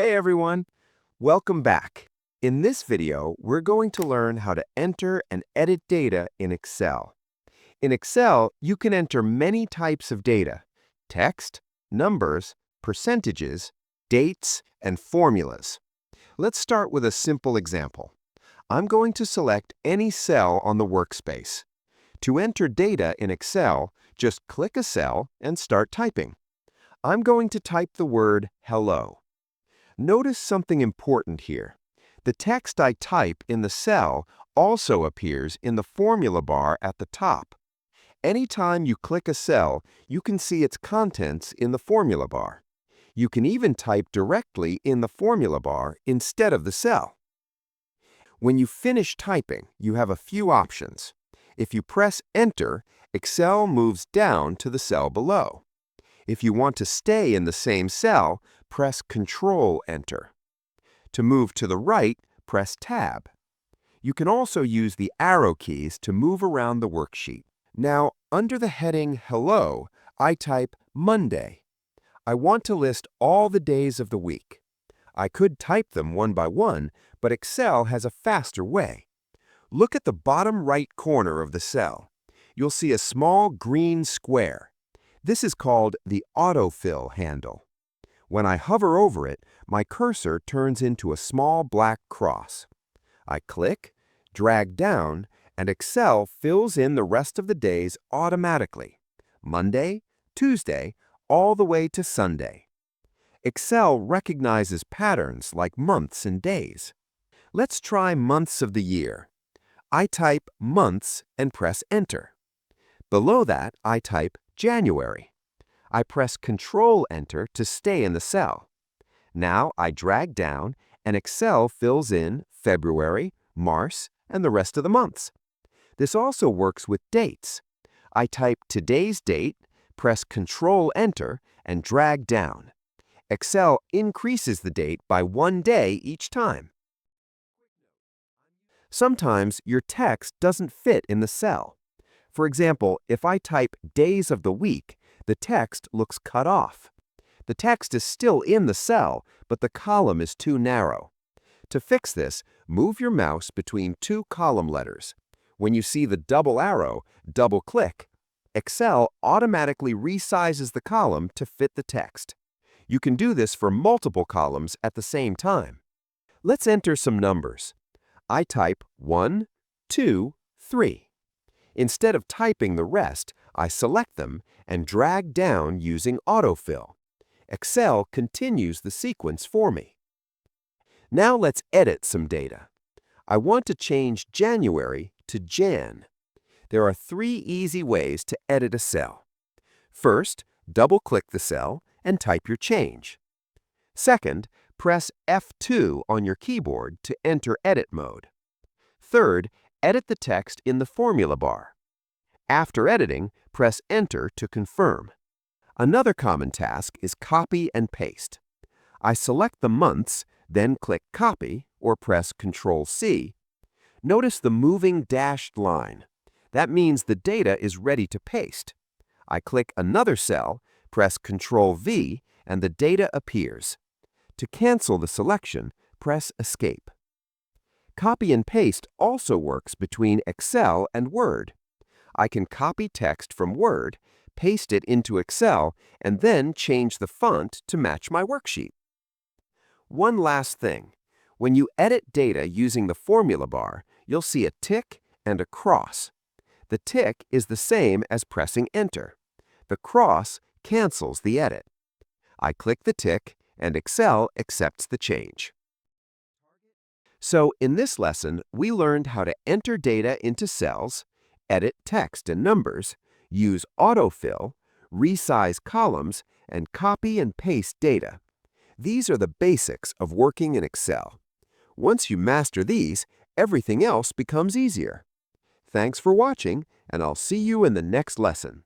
Hey everyone, welcome back. In this video, we're going to learn how to enter and edit data in Excel. In Excel, you can enter many types of data: text, numbers, percentages, dates, and formulas. Let's start with a simple example. I'm going to select any cell on the workspace. To enter data in Excel, just click a cell and start typing. I'm going to type the word hello. Notice something important here. The text I type in the cell also appears in the formula bar at the top. Anytime you click a cell, you can see its contents in the formula bar. You can even type directly in the formula bar instead of the cell. When you finish typing, you have a few options. If you press Enter, Excel moves down to the cell below. If you want to stay in the same cell, press Ctrl Enter. To move to the right, press Tab. You can also use the arrow keys to move around the worksheet. Now, under the heading Hello, I type Monday. I want to list all the days of the week. I could type them one by one, but Excel has a faster way. Look at the bottom right corner of the cell. You'll see a small green square. This is called the AutoFill handle. When I hover over it, my cursor turns into a small black cross. I click, drag down, and Excel fills in the rest of the days automatically. Monday, Tuesday, all the way to Sunday. Excel recognizes patterns like months and days. Let's try months of the year. I type months and press Enter. Below that, I type January. I press Ctrl Enter to stay in the cell. Now I drag down and Excel fills in February, March, and the rest of the months. This also works with dates. I type today's date, press Ctrl Enter, and drag down. Excel increases the date by 1 day each time. Sometimes your text doesn't fit in the cell. For example, if I type days of the week, the text looks cut off. The text is still in the cell, but the column is too narrow. To fix this, move your mouse between two column letters. When you see the double arrow, double-click. Excel automatically resizes the column to fit the text. You can do this for multiple columns at the same time. Let's enter some numbers. I type 1, 2, 3. Instead of typing the rest, I select them and drag down using AutoFill. Excel continues the sequence for me. Now let's edit some data. I want to change January to Jan. There are 3 easy ways to edit a cell. First, double-click the cell and type your change. Second, press F2 on your keyboard to enter edit mode. Third, edit the text in the formula bar. After editing, press Enter to confirm. Another common task is copy and paste. I select the months, then click Copy or press Ctrl-C. Notice the moving dashed line. That means the data is ready to paste. I click another cell, press Ctrl-V, and the data appears. To cancel the selection, press Escape. Copy and paste also works between Excel and Word. I can copy text from Word, paste it into Excel, and then change the font to match my worksheet. One last thing. When you edit data using the formula bar, you'll see a tick and a cross. The tick is the same as pressing Enter. The cross cancels the edit. I click the tick, and Excel accepts the change. So in this lesson, we learned how to enter data into cells, edit text and numbers, use AutoFill, resize columns, and copy and paste data. These are the basics of working in Excel. Once you master these, everything else becomes easier. Thanks for watching, and I'll see you in the next lesson.